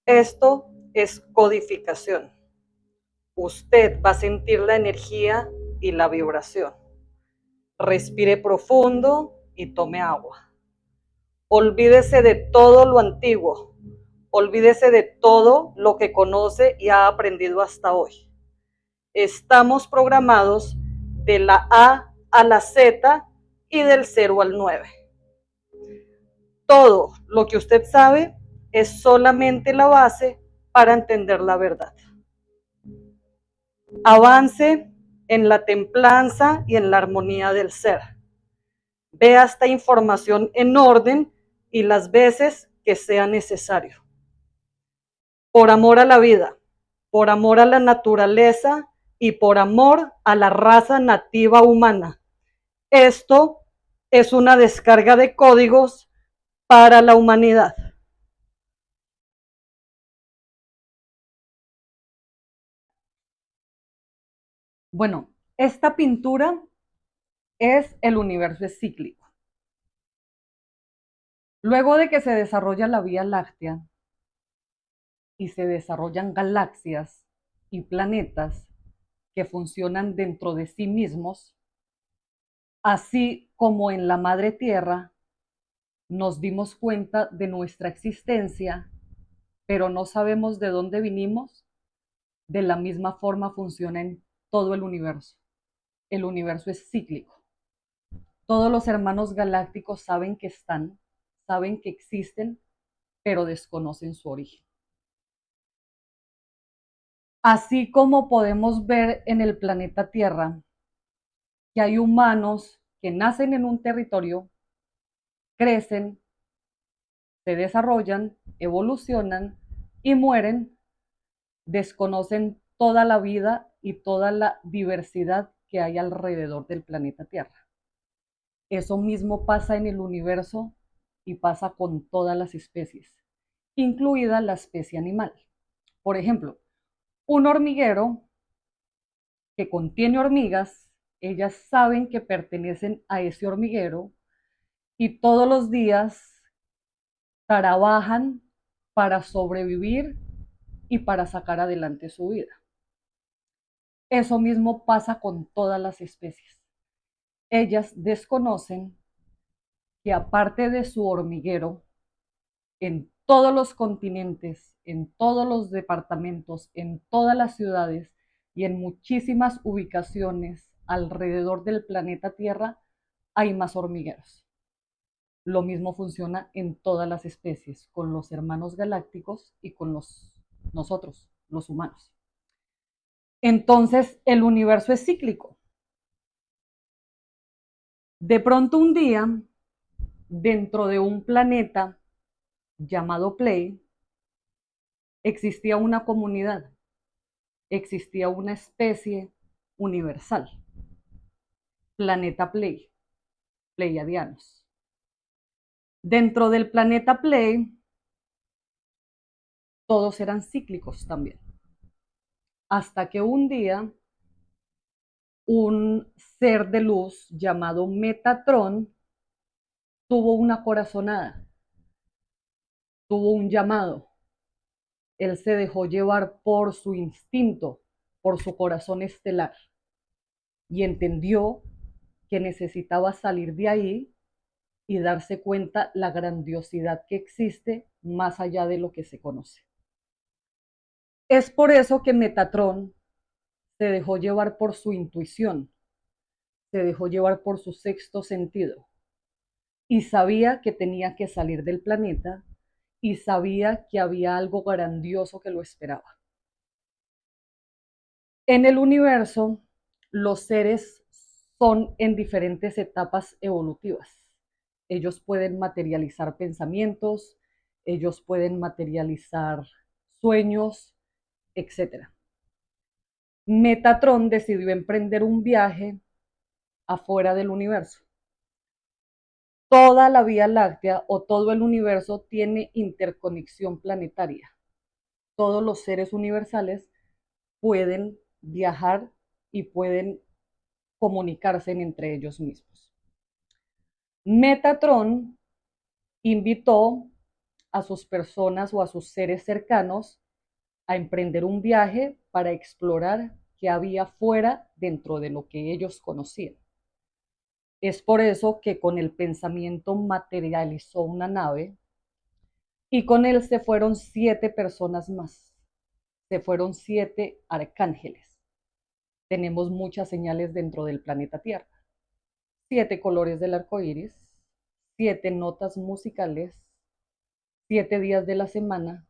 Esto es codificación. Usted va a sentir la energía y la vibración. Respire profundo y tome agua. Olvídese de todo lo antiguo. Olvídese de todo lo que conoce y ha aprendido hasta hoy. Estamos programados de la A la Z y del 0 al 9. Todo lo que usted sabe es solamente la base para entender la verdad. Avance en la templanza y en la armonía del ser. Vea esta información en orden y las veces que sea necesario. Por amor a la vida, por amor a la naturaleza y por amor a la raza nativa humana. Esto es una descarga de códigos para la humanidad. Bueno, esta pintura es El universo es cíclico. Luego de que se desarrolla la Vía Láctea y se desarrollan galaxias y planetas que funcionan dentro de sí mismos, así como en la Madre Tierra, nos dimos cuenta de nuestra existencia, pero no sabemos de dónde vinimos. De la misma forma funciona en todo el universo. El universo es cíclico. Todos los hermanos galácticos saben que están, saben que existen, pero desconocen su origen. Así como podemos ver en el planeta Tierra que hay humanos que nacen en un territorio, crecen, se desarrollan, evolucionan y mueren, desconocen toda la vida y toda la diversidad que hay alrededor del planeta Tierra. Eso mismo pasa en el universo y pasa con todas las especies, incluida la especie animal. Por ejemplo, un hormiguero que contiene hormigas, ellas saben que pertenecen a ese hormiguero y todos los días trabajan para sobrevivir y para sacar adelante su vida. Eso mismo pasa con todas las especies. Ellas desconocen que aparte de su hormiguero, en todos los continentes, en todos los departamentos, en todas las ciudades y en muchísimas ubicaciones alrededor del planeta Tierra hay más hormigueros. Lo mismo funciona en todas las especies, con los hermanos galácticos y con nosotros, los humanos. Entonces, el universo es cíclico. De pronto un día, dentro de un planeta llamado Play, existía una comunidad, existía una especie universal, planeta Play, pleiadianos. Dentro del planeta Play, todos eran cíclicos también. Hasta que un día, un ser de luz llamado Metatron tuvo una corazonada, tuvo un llamado. Él se dejó llevar por su instinto, por su corazón estelar, y entendió que necesitaba salir de ahí y darse cuenta la grandiosidad que existe más allá de lo que se conoce. Es por eso que Metatron se dejó llevar por su intuición, se dejó llevar por su sexto sentido y sabía que tenía que salir del planeta y sabía que había algo grandioso que lo esperaba. En el universo, los seres son en diferentes etapas evolutivas. Ellos pueden materializar pensamientos, ellos pueden materializar sueños, etc. Metatron decidió emprender un viaje afuera del universo. Toda la Vía Láctea o todo el universo tiene interconexión planetaria. Todos los seres universales pueden viajar y pueden comunicarse entre ellos mismos. Metatron invitó a sus personas o a sus seres cercanos a emprender un viaje para explorar qué había fuera dentro de lo que ellos conocían. Es por eso que con el pensamiento materializó una nave y con él se fueron 7 personas más. Se fueron 7 arcángeles. Tenemos muchas señales dentro del planeta Tierra. 7 colores del arco iris, 7 notas musicales, 7 días de la semana,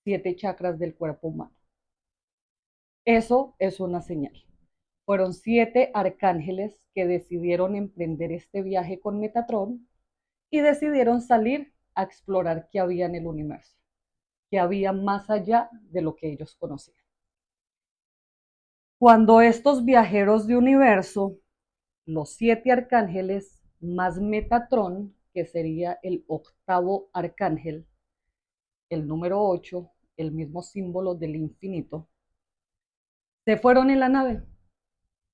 7 chakras del cuerpo humano. Eso es una señal. Fueron 7 arcángeles que decidieron emprender este viaje con Metatron y decidieron salir a explorar qué había en el universo, qué había más allá de lo que ellos conocían. Cuando estos viajeros de universo, los 7 arcángeles más Metatron, que sería el octavo arcángel, el número 8, el mismo símbolo del infinito, se fueron en la nave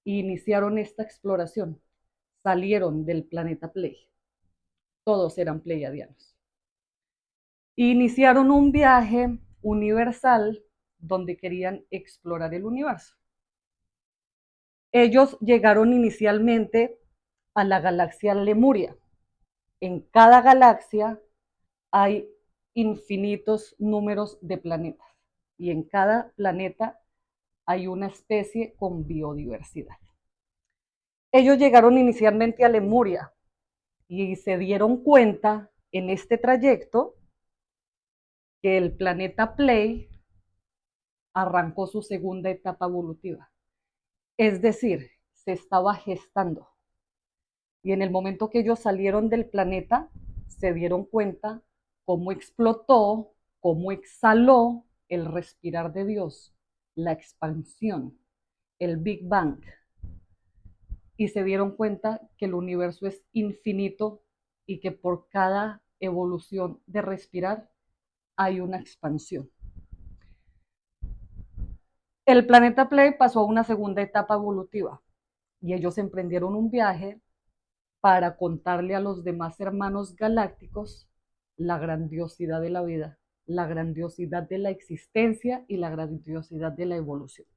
e iniciaron esta exploración. Salieron del planeta Pley. Todos eran pleiadianos. Iniciaron un viaje universal donde querían explorar el universo. Ellos llegaron inicialmente a la galaxia Lemuria. En cada galaxia hay infinitos números de planetas y en cada planeta hay una especie con biodiversidad. Ellos llegaron inicialmente a Lemuria y se dieron cuenta en este trayecto que el planeta Pley arrancó su segunda etapa evolutiva. Es decir, se estaba gestando. Y en el momento que ellos salieron del planeta, se dieron cuenta cómo explotó, cómo exhaló el respirar de Dios, la expansión, el Big Bang. Y se dieron cuenta que el universo es infinito y que por cada evolución de respirar hay una expansión. El planeta Play pasó a una segunda etapa evolutiva y ellos emprendieron un viaje para contarle a los demás hermanos galácticos la grandiosidad de la vida, la grandiosidad de la existencia y la grandiosidad de la evolución.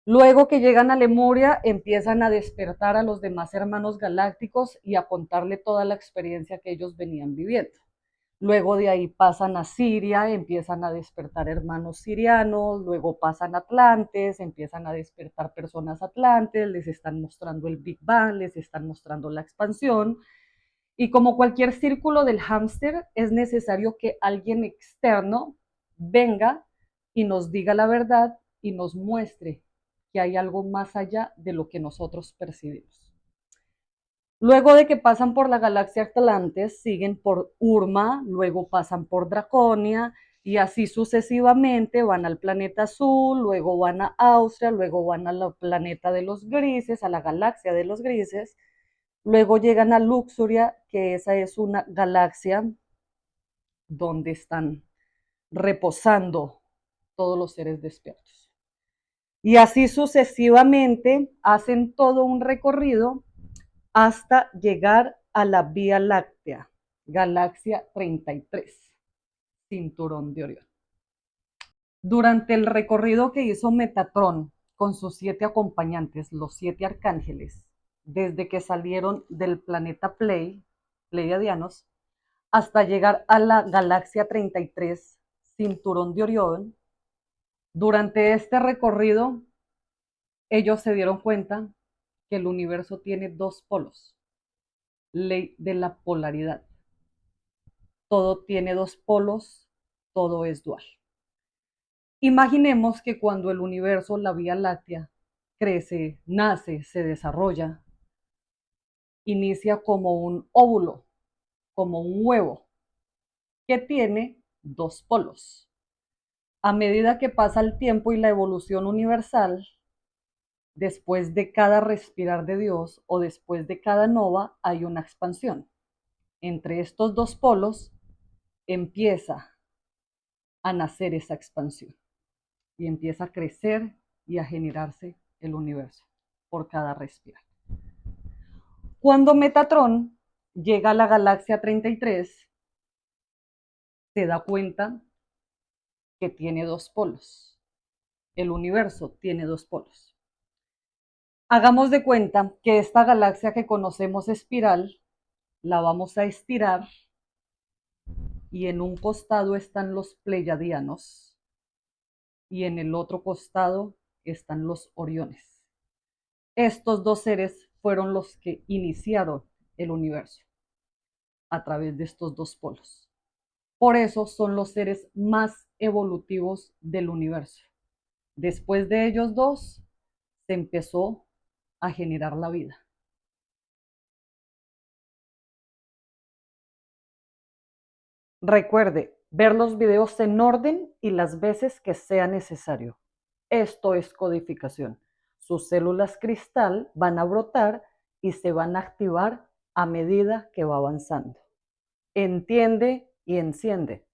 Luego que llegan a Lemuria, empiezan a despertar a los demás hermanos galácticos y a contarle toda la experiencia que ellos venían viviendo. Luego de ahí pasan a Siria, empiezan a despertar hermanos sirianos, luego pasan a Atlantes, empiezan a despertar personas atlantes, les están mostrando el Big Bang, les están mostrando la expansión. Y como cualquier círculo del hámster, es necesario que alguien externo venga y nos diga la verdad y nos muestre que hay algo más allá de lo que nosotros percibimos. Luego de que pasan por la galaxia Atlantes, siguen por Urma, luego pasan por Draconia y así sucesivamente van al planeta azul, luego van a Austria, luego van al planeta de los grises, a la galaxia de los grises, luego llegan a Luxuria, que esa es una galaxia donde están reposando todos los seres despiertos. Y así sucesivamente hacen todo un recorrido hasta llegar a la Vía Láctea, galaxia 33, cinturón de Orión. Durante el recorrido que hizo Metatron con sus 7 acompañantes, los 7 arcángeles, desde que salieron del planeta Pleiadianos, hasta llegar a la galaxia 33, cinturón de Orión, durante este recorrido ellos se dieron cuenta que el universo tiene 2 polos, ley de la polaridad. Todo tiene 2 polos, todo es dual. Imaginemos que cuando el universo, la Vía Láctea, crece, nace, se desarrolla, inicia como un óvulo, como un huevo, que tiene 2 polos. A medida que pasa el tiempo y la evolución universal, después de cada respirar de Dios o después de cada nova hay una expansión. Entre estos 2 polos empieza a nacer esa expansión y empieza a crecer y a generarse el universo por cada respirar. Cuando Metatron llega a la galaxia 33, se da cuenta que tiene dos polos. El universo tiene dos polos. Hagamos de cuenta que esta galaxia que conocemos espiral la vamos a estirar y en un costado están los pleiadianos y en el otro costado están los oriones. Estos dos seres fueron los que iniciaron el universo a través de estos dos polos. Por eso son los seres más evolutivos del universo. Después de ellos dos, se empezó a generar la vida. Recuerde ver los videos en orden y las veces que sea necesario. Esto es codificación. Sus células cristal van a brotar y se van a activar a medida que va avanzando. Entiende y enciende.